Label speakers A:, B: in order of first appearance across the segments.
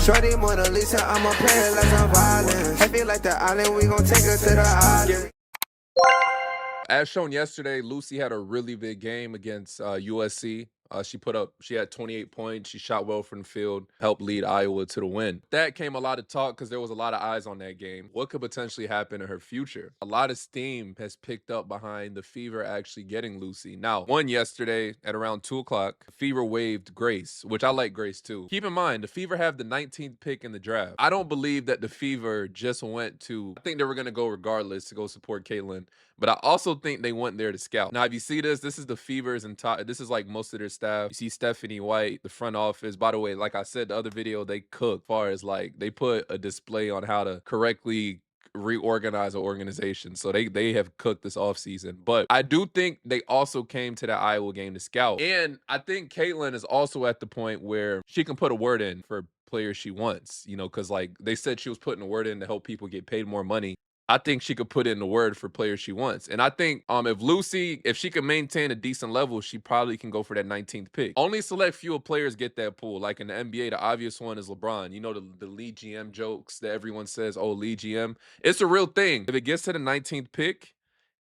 A: Shorty Mona Lisa, I'ma play her like I'm violent. I feel like the island, we gon' take her to the island.
B: As shown yesterday, Lucy had a really big game against USC. She had 28 points. She shot well from the field, helped lead Iowa to the win. That came a lot of talk because there was a lot of eyes on that game. What could potentially happen in her future? A lot of steam has picked up behind the Fever actually getting Lucy. Now, one yesterday at around 2 o'clock, Fever waived Grace, which I like Grace too. Keep in mind, the Fever have the 19th pick in the draft. I don't believe that the Fever just went to, I think they were going to go regardless to go support Caitlin. But I also think they went there to scout. Now, if you see this is the Fever's entire, this is like most of their staff. You see Stephanie White, the front office. By the way, like I said, the other video, they cook as far as like, they put a display on how to correctly reorganize an organization. So they have cooked this offseason. But I do think they also came to that Iowa game to scout. And I think Caitlin is also at the point where she can put a word in for players she wants, you know, because like they said she was putting a word in to help people get paid more money. I think she could put in the word for players she wants. And I think if she can maintain a decent level, she probably can go for that 19th pick. Only select few players get that pool. Like in the NBA, the obvious one is LeBron. You know, the lead GM jokes that everyone says, oh, lead GM. It's a real thing. If it gets to the 19th pick,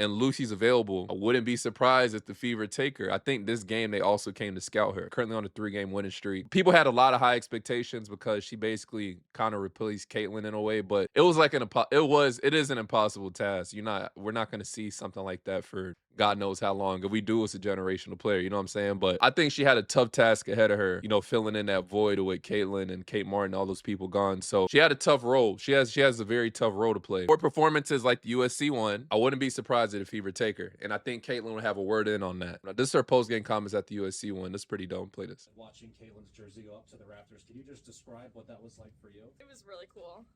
B: and Lucy's available, I wouldn't be surprised if the Fever take her. I think this game they also came to scout her. Currently on a 3-game winning streak. People had a lot of high expectations because she basically kind of replaced Caitlin in a way, but it was like it is an impossible task. We're not going to see something like that for God knows how long. If we do, it's a generational player, you know what I'm saying? But I think she had a tough task ahead of her, you know, filling in that void with Caitlin and Kate Martin, all those people gone. So she had a tough role. She has a very tough role to play. For performances like the USC one, I wouldn't be surprised if Fever take her. And I think Caitlin will have a word in on that. Now, this is her post-game comments at the USC one. This is pretty dope. Play this.
C: Watching Caitlin's jersey go up to the Raptors, can you just describe what that was like for you?
D: It was really cool.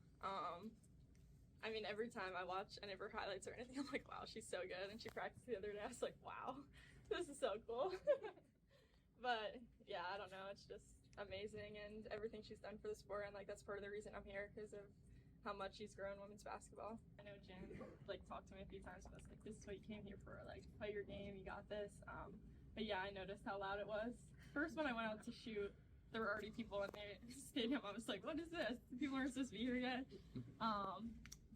D: I mean, every time I watch any of her highlights or anything, I'm like, wow, she's so good. And she practiced the other day. I was like, wow, this is so cool. But yeah, I don't know. It's just amazing and everything she's done for the sport. And like, that's part of the reason I'm here because of how much she's grown women's basketball. I know Jan like talked to me a few times and was like, this is what you came here for. Like, play your game. You got this. But yeah, I noticed how loud it was. First, when I went out to shoot, there were already people in the stadium. I was like, what is this? People aren't supposed to be here yet.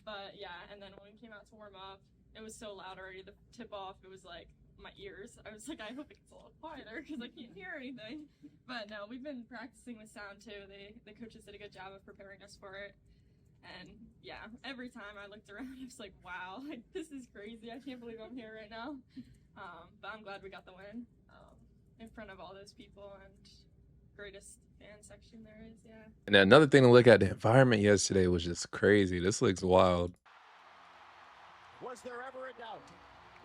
D: But yeah, and then when we came out to warm up, it was so loud already. The tip off, it was like my ears. I was like, I hope it gets a little quieter because I can't hear anything. But no, we've been practicing with sound too. The coaches did a good job of preparing us for it. And yeah, every time I looked around, I was like, wow, like this is crazy. I can't believe I'm here right now. But I'm glad we got the win in front of all those people and greatest fan section there is, yeah.
B: And then another thing to look at, the environment yesterday was just crazy. This looks wild.
E: Was there ever a doubt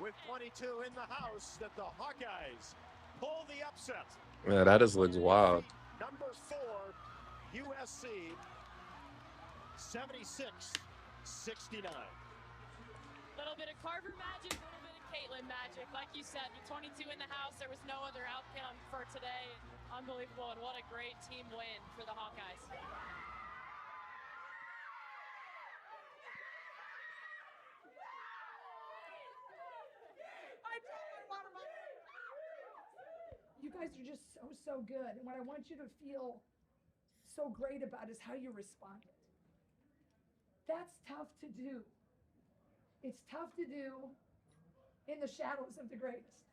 E: with 22 in the house that the Hawkeyes pull the upset?
B: Yeah, that just looks wild.
E: Number 4, USC, 76-69.
F: Little bit of Carver magic, a little bit of Caitlin magic. Like you said, with 22 in the house, there was no other outcome for today. Unbelievable, and what a great team win for the Hawkeyes.
G: You guys are just so good. And what I want you to feel so great about is how you responded. That's tough to do. It's tough to do in the shadows of the greatest.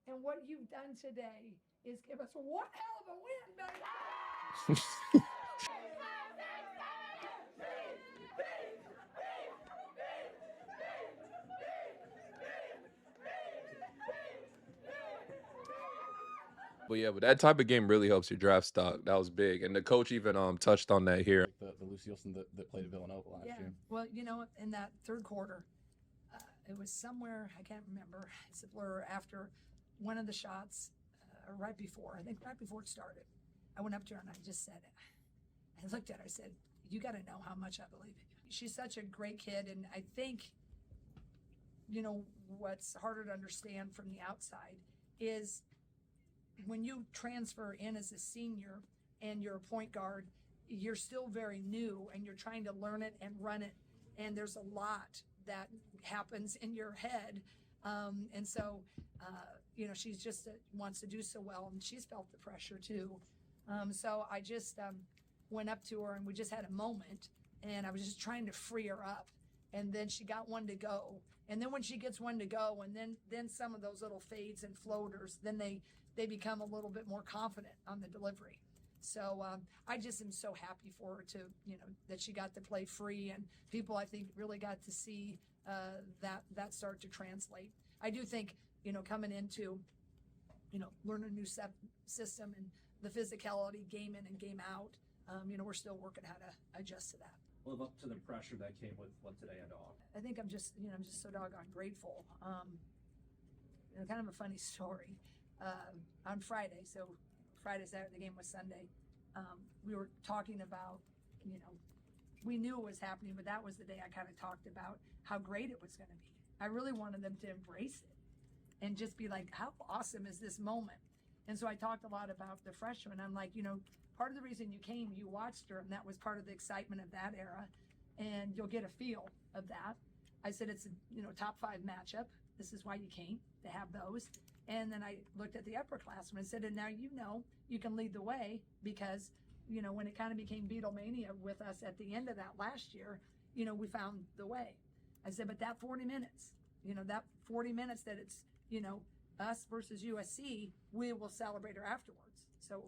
G: And what you've done today is give us one hell of a win, baby.
B: But yeah, but that type of game really helps your draft stock. That was big. And the coach even touched on that here.
C: The Lucy Olsen that played at Villanova last year.
G: Well, you know, in that third quarter, it was somewhere, I can't remember, it's a blur, after one of the shots, right before it started. I went up to her and I just said, I looked at her, I said, you got to know how much I believe in you. She's such a great kid, and I think, you know, what's harder to understand from the outside is when you transfer in as a senior and you're a point guard, you're still very new and you're trying to learn it and run it, and there's a lot that happens in your head, and so you know, she's just wants to do so well, and she's felt the pressure too. So I just went up to her and we just had a moment, and I was just trying to free her up. And then she got one to go. And then when she gets one to go, and then some of those little fades and floaters, then they become a little bit more confident on the delivery. So I just am so happy for her to, that she got to play free, and people, I think, really got to see that start to translate. I do think, coming into, learn a new system and the physicality, game in and game out, we're still working how to adjust to that.
C: Live up to the pressure that came with what today had to offer.
G: I think I'm just so doggone grateful. Kind of a funny story. On Friday, so Friday, Saturday, the game was Sunday. We were talking about, we knew it was happening, but that was the day I kind of talked about how great it was going to be. I really wanted them to embrace it and just be like, how awesome is this moment? And so I talked a lot about the freshmen. I'm like, part of the reason you came, you watched her, and that was part of the excitement of that era, and you'll get a feel of that. I said it's a top 5 matchup. This is why you came, to have those. And then I looked at the upperclassmen and said, and now you can lead the way, because when it kind of became Beatlemania with us at the end of that last year, we found the way. I said, but that 40 minutes, that it's us versus USC, we will celebrate her afterwards. So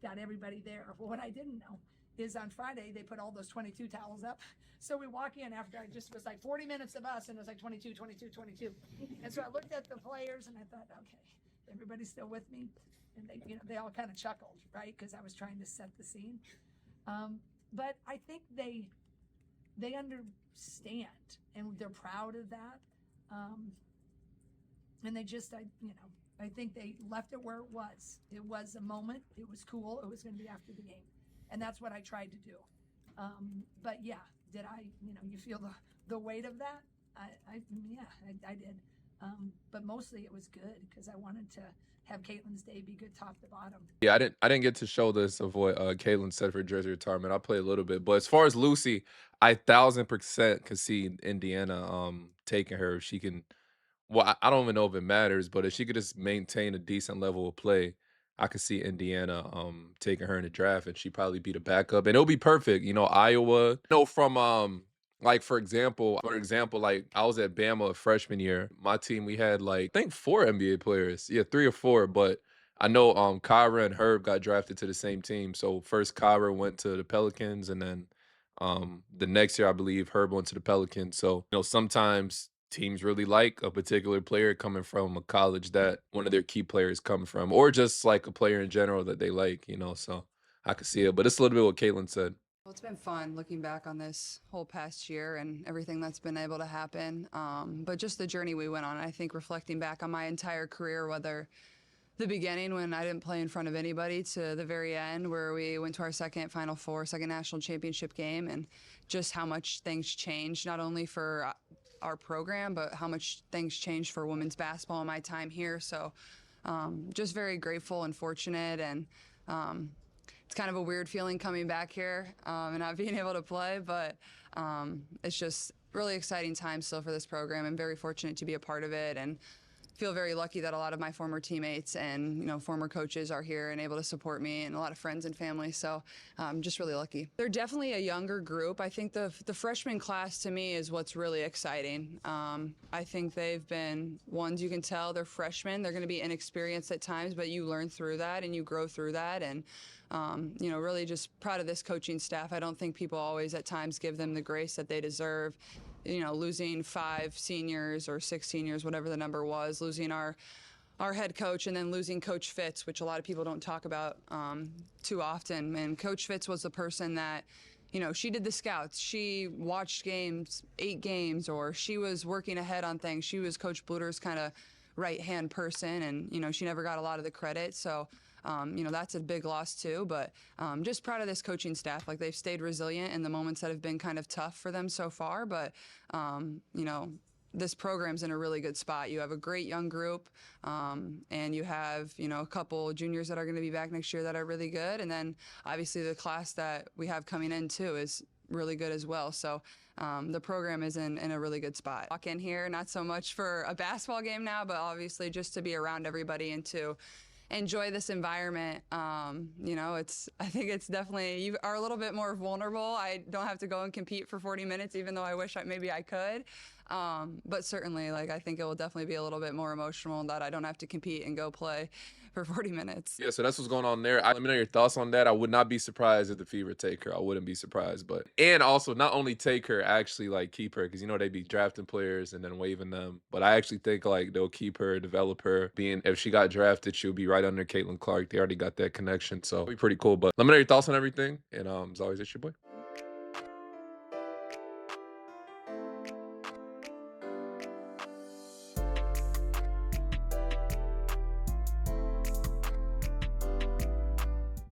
G: got everybody there. Well, what I didn't know is on Friday, they put all those 22 towels up. So we walk in after I just was like 40 minutes of us, and it was like 22, 22, 22. And so I looked at the players and I thought, okay, everybody's still with me? And they all kind of chuckled, right? Because I was trying to set the scene. But I think they understand, and they're proud of that. And they just, I think they left it where it was. It was a moment. It was cool. It was going to be after the game. And that's what I tried to do. But yeah, did I, you feel the weight of that? I did. But mostly it was good because I wanted to have Caitlin's day be good top to bottom.
B: Yeah, I didn't get to show this of what Caitlin said for jersey retirement. I played a little bit, but as far as Lucy, I 1,000% could see Indiana taking her if she can. Well, I don't even know if it matters, but if she could just maintain a decent level of play, I could see Indiana taking her in the draft, and she'd probably be the backup, and it'll be perfect. Iowa. From like for example, like I was at Bama freshman year. My team, we had like I think 4 NBA players. Yeah, 3 or 4, but I know Kyra and Herb got drafted to the same team. So first Kyra went to the Pelicans, and then the next year I believe Herb went to the Pelicans. So sometimes teams really like a particular player coming from a college that one of their key players come from, or just like a player in general that they like, so I could see it. But it's a little bit what Caitlin said.
H: Well, it's been fun looking back on this whole past year and everything that's been able to happen. But just the journey we went on, I think reflecting back on my entire career, whether the beginning when I didn't play in front of anybody to the very end where we went to our second Final Four, second national championship game, and just how much things changed, not only for our program, but how much things changed for women's basketball in my time here. So just very grateful and fortunate, and it's kind of a weird feeling coming back here and not being able to play, but it's just really exciting time still for this program. I'm very fortunate to be a part of it, and feel very lucky that a lot of my former teammates and former coaches are here and able to support me, and a lot of friends and family. So I'm just really lucky. They're definitely a younger group. I think the freshman class to me is what's really exciting. I think they've been ones you can tell they're freshmen. They're going to be inexperienced at times, but you learn through that and you grow through that. And really just proud of this coaching staff. I don't think people always at times give them the grace that they deserve. Losing 5 seniors or 6 seniors, whatever the number was, losing our head coach, and then losing Coach Fitz, which a lot of people don't talk about too often. And Coach Fitz was the person that, she did the scouts. She watched games, 8 games, or she was working ahead on things. She was Coach Bluter's kind of right-hand person, and, she never got a lot of the credit. So, that's a big loss too, but just proud of this coaching staff. Like, they've stayed resilient in the moments that have been kind of tough for them so far, but, this program's in a really good spot. You have a great young group, and you have, a couple juniors that are going to be back next year that are really good, and then obviously the class that we have coming in too is really good as well. So the program is in a really good spot. Walk in here, not so much for a basketball game now, but obviously just to be around everybody and to enjoy this environment. You know, I think it's definitely, you are a little bit more vulnerable. I don't have to go and compete for 40 minutes, even though I wish maybe I could. But certainly, like, I think it will definitely be a little bit more emotional that I don't have to compete and go play for 40 minutes.
B: Yeah, so that's what's going on there. Let me know your thoughts on that. I would not be surprised if the Fever take her. I wouldn't be surprised, but and also not only take her, actually like keep her, because you know they be drafting players and then waiving them. But I actually think like they'll keep her, develop her. Being if she got drafted, she'll be right under Caitlin Clark. They already got that connection, so it'll be pretty cool. But let me know your thoughts on everything. And as always, it's your boy.